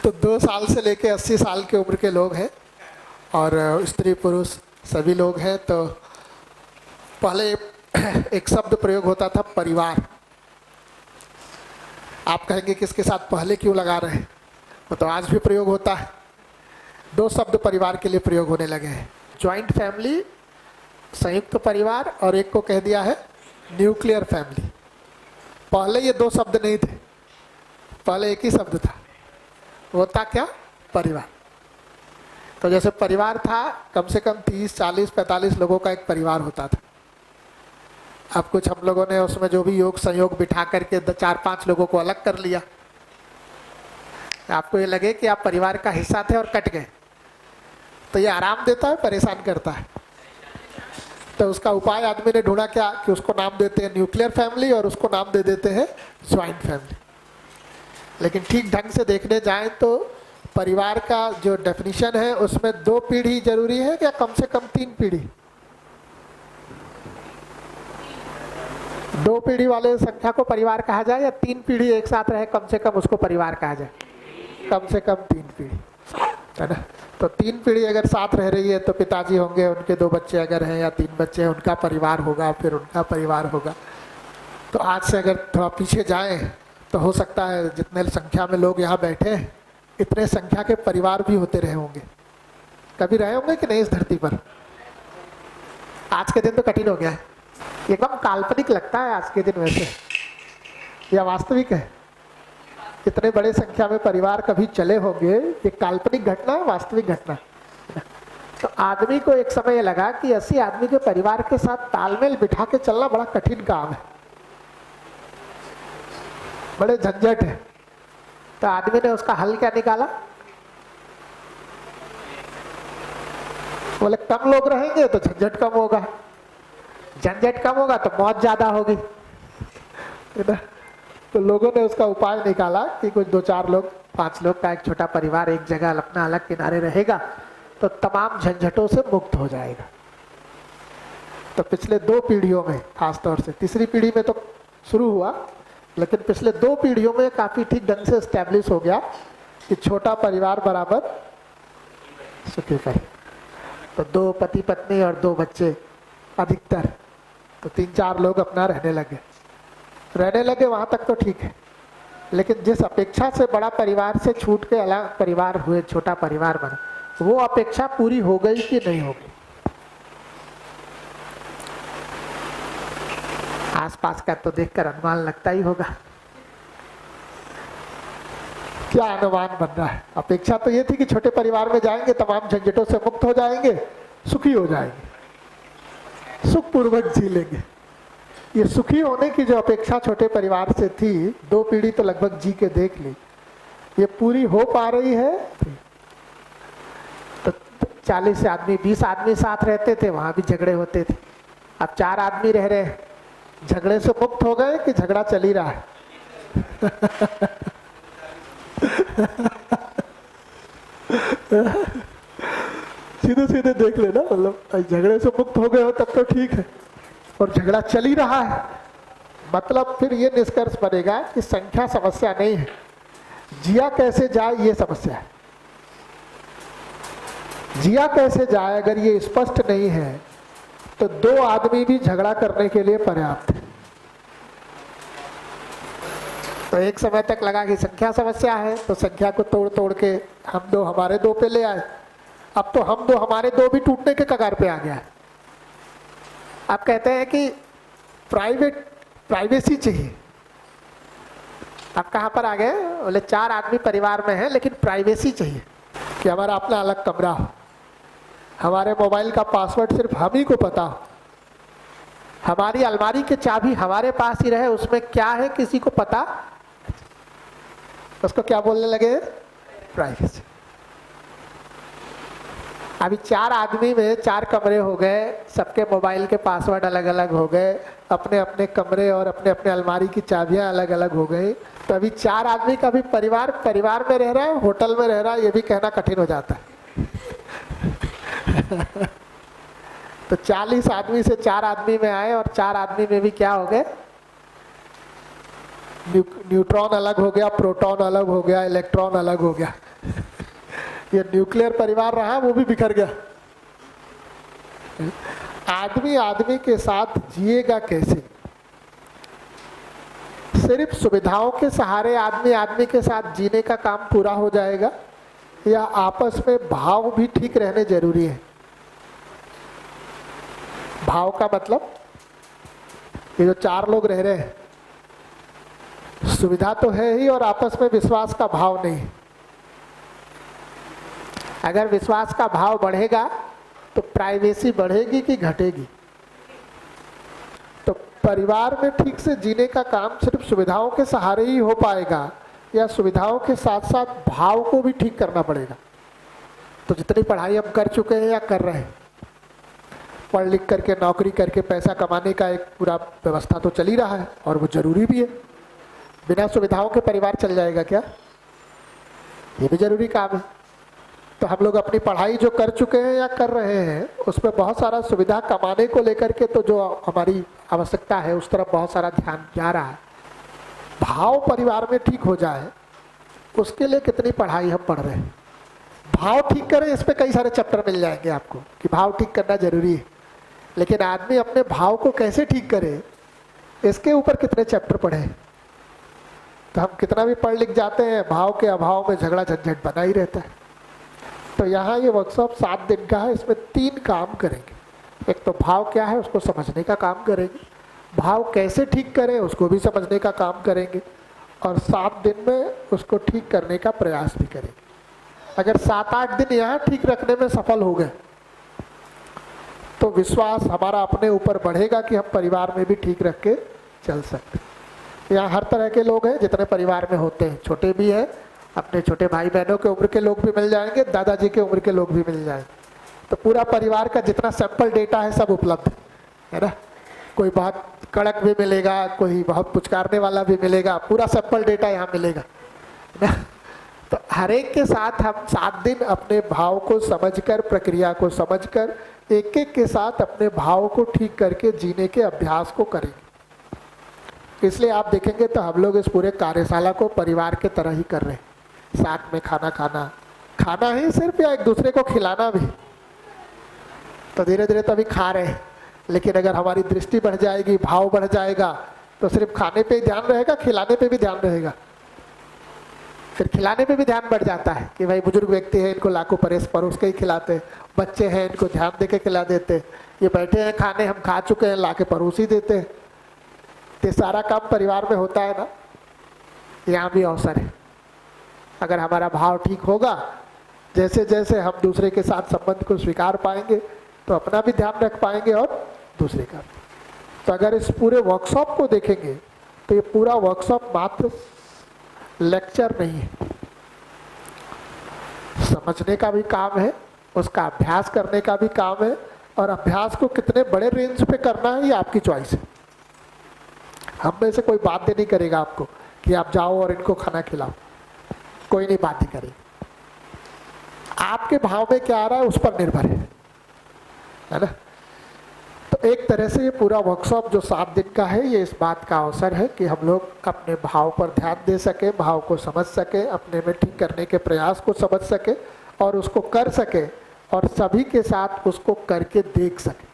तो 2 साल से लेके 80 साल के उम्र के लोग हैं और स्त्री पुरुष सभी लोग हैं। तो पहले एक शब्द प्रयोग होता था परिवार। आप कहेंगे कि इसके साथ पहले क्यों लगा रहे हैं, वो तो आज भी प्रयोग होता है। 2 शब्द परिवार के लिए प्रयोग होने लगे हैं, जॉइंट फैमिली संयुक्त परिवार, और एक को कह दिया है न्यूक्लियर फैमिली। पहले ये 2 शब्द नहीं थे, पहले एक ही शब्द था, वो था क्या? परिवार। तो जैसे परिवार था, कम से कम 30, 40, 45 लोगों का एक परिवार होता था। अब कुछ हम लोगों ने उसमें जो भी योग संयोग बिठा करके 4-5 लोगों को अलग कर लिया। आपको ये लगे कि आप परिवार का हिस्सा थे और कट गए, तो ये आराम देता है, परेशान करता है। तो उसका उपाय आदमी ने ढूंढा क्या कि उसको नाम देते हैं न्यूक्लियर फैमिली और उसको नाम दे देते हैं ज्वाइंट फैमिली। लेकिन ठीक ढंग से देखने जाएं तो परिवार का जो डेफिनेशन है उसमें 2 पीढ़ी जरूरी है या कम से कम 3 पीढ़ी? 2 पीढ़ी वाले संख्या को परिवार कहा जाए या 3 पीढ़ी एक साथ रहे कम से कम उसको परिवार कहा जाए? कम से कम 3 पीढ़ी, है ना। तो 3 पीढ़ी अगर साथ रह रही है तो पिताजी होंगे, उनके 2 बच्चे अगर हैं या 3 बच्चे हैं, उनका परिवार होगा, फिर उनका परिवार होगा। तो आज से अगर थोड़ा पीछे जाएं तो हो सकता है जितने संख्या में लोग यहाँ बैठे हैं इतने संख्या के परिवार भी होते रहे होंगे। कभी रहे होंगे कि नहीं इस धरती पर? आज के दिन तो कठिन हो गया है, एकदम काल्पनिक लगता है आज के दिन, वैसे या वास्तविक है? इतने बड़े संख्या में परिवार कभी चले होंगे, ये काल्पनिक घटना है वास्तविक घटना? तो आदमी को एक समय लगा कि 80 आदमी के परिवार के साथ तालमेल बिठा के चलना बड़ा कठिन काम है, बड़े झंझट है। तो आदमी ने उसका हल क्या निकाला? बोले कम लोग रहेंगे तो झंझट कम होगा, झंझट कम होगा तो मौत ज्यादा होगी, है ना। तो लोगों ने उसका उपाय निकाला कि कुछ 2-4 लोग 5 लोग का एक छोटा परिवार एक जगह अपना अलग किनारे रहेगा तो तमाम झंझटों से मुक्त हो जाएगा। तो पिछले 2 पीढ़ियों में, खासतौर से तीसरी पीढ़ी में तो शुरू हुआ, लेकिन पिछले 2 पीढ़ियों में काफी ठीक ढंग से स्टैब्लिश हो गया कि छोटा परिवार बराबर सुखी परिवार। तो 2 पति पत्नी और 2 बच्चे अधिकतर, तो 3-4 लोग अपना रहने लगे, वहां तक तो ठीक है। लेकिन जिस अपेक्षा से बड़ा परिवार से छूट के अलग परिवार हुए, छोटा परिवार बना, वो अपेक्षा पूरी हो गई कि नहीं होगी? आसपास का तो देखकर अनुमान लगता ही होगा। क्या अनुमान बन रहा है? अपेक्षा तो ये थी कि छोटे परिवार में जाएंगे, तमाम झंझटों से मुक्त हो जाएंगे, सुखी हो जाएंगे, सुखपूर्वक जी लेंगे। ये सुखी होने की जो अपेक्षा छोटे परिवार से थी, 2 पीढ़ी तो लगभग जी के देख ली, ये पूरी हो पा रही है? तो 40 आदमी 20 आदमी साथ रहते थे, वहां भी झगड़े होते थे। अब 4 आदमी रह रहे हैं, झगड़े से मुक्त हो गए कि झगड़ा चल ही रहा है? सीधे सीधे देख लेना, मतलब झगड़े से मुक्त हो गए हो तब तो ठीक है, और झगड़ा चल ही रहा है, मतलब फिर ये निष्कर्ष बनेगा कि संख्या समस्या नहीं है, जिया कैसे जाए ये समस्या है। जिया कैसे जाए अगर ये स्पष्ट नहीं है तो 2 आदमी भी झगड़ा करने के लिए पर्याप्त है। तो एक समय तक लगा कि संख्या समस्या है, तो संख्या को तोड़ तोड़ के हम 2 हमारे 2 पे ले आए। अब तो हम 2 हमारे 2 भी टूटने के कगार पे आ गया है। आप कहते हैं कि प्राइवेसी चाहिए। आप कहाँ पर आ गए? बोले 4 आदमी परिवार में हैं लेकिन प्राइवेसी चाहिए कि हमारा अपना अलग कमरा हो, हमारे मोबाइल का पासवर्ड सिर्फ हम ही को पता हो, हमारी अलमारी की चाबी हमारे पास ही रहे, उसमें क्या है किसी को पता। उसको क्या बोलने लगे? प्राइवेसी। अभी 4 आदमी में 4 कमरे हो गए, सबके मोबाइल के पासवर्ड अलग अलग हो गए, अपने अपने कमरे और अपने अपने अलमारी की चाबियां अलग अलग हो गई। तो अभी 4 आदमी का भी परिवार में रह रहा है, होटल में रह रहा है, ये भी कहना कठिन हो जाता है। तो 40 आदमी से 4 आदमी में आए और 4 आदमी में भी क्या हो गए? न्यूट्रॉन अलग हो गया, प्रोटॉन अलग हो गया, इलेक्ट्रॉन अलग हो गया। ये न्यूक्लियर परिवार रहा, वो भी बिखर गया। आदमी आदमी के साथ जिएगा कैसे? सिर्फ सुविधाओं के सहारे आदमी आदमी के साथ जीने का काम पूरा हो जाएगा, या आपस में भाव भी ठीक रहने जरूरी है? भाव का मतलब, ये जो 4 लोग रह रहे हैं, सुविधा तो है ही और आपस में विश्वास का भाव नहीं। अगर विश्वास का भाव बढ़ेगा तो प्राइवेसी बढ़ेगी कि घटेगी? तो परिवार में ठीक से जीने का काम सिर्फ सुविधाओं के सहारे ही हो पाएगा, या सुविधाओं के साथ साथ भाव को भी ठीक करना पड़ेगा? तो जितनी पढ़ाई हम कर चुके हैं या कर रहे हैं, पढ़ लिख करके नौकरी करके पैसा कमाने का एक पूरा व्यवस्था तो चल ही रहा है, और वो जरूरी भी है। बिना सुविधाओं के परिवार चल जाएगा क्या? ये भी जरूरी काम है। तो हम लोग अपनी पढ़ाई जो कर चुके हैं या कर रहे हैं, उसमें बहुत सारा सुविधा कमाने को लेकर के तो जो हमारी आवश्यकता है उस तरफ बहुत सारा ध्यान जा रहा है। भाव परिवार में ठीक हो जाए, उसके लिए कितनी पढ़ाई हम पढ़ रहे हैं। भाव ठीक करें, इस पे कई सारे चैप्टर मिल जाएंगे आपको कि भाव ठीक करना जरूरी है, लेकिन आदमी अपने भाव को कैसे ठीक करे, इसके ऊपर कितने चैप्टर पढ़े। तो हम कितना भी पढ़ लिख जाते हैं, भाव के अभाव में झगड़ा झंझट बना ही रहता है। तो यहाँ ये वर्कशॉप 7 दिन का है, इसमें 3 काम करेंगे। एक तो भाव क्या है उसको समझने का काम करेंगे, भाव कैसे ठीक करें उसको भी समझने का काम करेंगे, और 7 दिन में उसको ठीक करने का प्रयास भी करेंगे। अगर 7-8 दिन यहाँ ठीक रखने में सफल हो गए तो विश्वास हमारा अपने ऊपर बढ़ेगा कि हम परिवार में भी ठीक रख के चल सकते। यहाँ हर तरह के लोग हैं जितने परिवार में होते हैं, छोटे भी हैं, अपने छोटे भाई बहनों के उम्र के लोग भी मिल जाएंगे, दादाजी के उम्र के लोग भी मिल जाएंगे। तो पूरा परिवार का जितना सैंपल डेटा है सब उपलब्ध है ना। कोई बहुत कड़क भी मिलेगा, कोई बहुत पुचकारने वाला भी मिलेगा, पूरा सैंपल डेटा यहाँ मिलेगा ना। तो हर एक के साथ हम 7 दिन अपने भाव को समझकर, प्रक्रिया को समझकर, एक एक के साथ अपने भाव को ठीक करके जीने के अभ्यास को करेंगे। इसलिए आप देखेंगे तो हम लोग इस पूरे कार्यशाला को परिवार के तरह ही कर रहे हैं। साथ में खाना खाना ही सिर्फ, या एक दूसरे को खिलाना भी। तो धीरे धीरे तो अभी खा रहे हैं, लेकिन अगर हमारी दृष्टि बढ़ जाएगी, भाव बढ़ जाएगा, तो सिर्फ खाने पे ही ध्यान रहेगा, खिलाने पे भी ध्यान रहेगा। फिर खिलाने पे भी ध्यान बढ़ जाता है कि भाई बुजुर्ग व्यक्ति है, इनको लाखों परोस के ही खिलाते हैं, बच्चे हैं इनको ध्यान दे के खिला देते, ये बैठे हैं खाने, हम खा चुके हैं, ला के परोस ही देते हैं। तो सारा काम परिवार में होता है ना। यहाँ भी अवसर है, अगर हमारा भाव ठीक होगा, जैसे जैसे हम दूसरे के साथ संबंध को स्वीकार पाएंगे तो अपना भी ध्यान रख पाएंगे और दूसरे का। तो अगर इस पूरे वर्कशॉप को देखेंगे तो ये पूरा वर्कशॉप मात्र लेक्चर नहीं है, समझने का भी काम है, उसका अभ्यास करने का भी काम है, और अभ्यास को कितने बड़े रेंज पे करना है ये आपकी चॉइस है। हम में से कोई बाध्य नहीं करेगा आपको कि आप जाओ और इनको खाना खिलाओ, कोई नहीं बाध्य करेगा। आपके भाव में क्या आ रहा है उस पर निर्भर है ना। तो एक तरह से ये पूरा वर्कशॉप जो 7 दिन का है, ये इस बात का अवसर है कि हम लोग अपने भाव पर ध्यान दे सके, भाव को समझ सके, अपने में ठीक करने के प्रयास को समझ सके और उसको कर सके, और सभी के साथ उसको करके देख सके।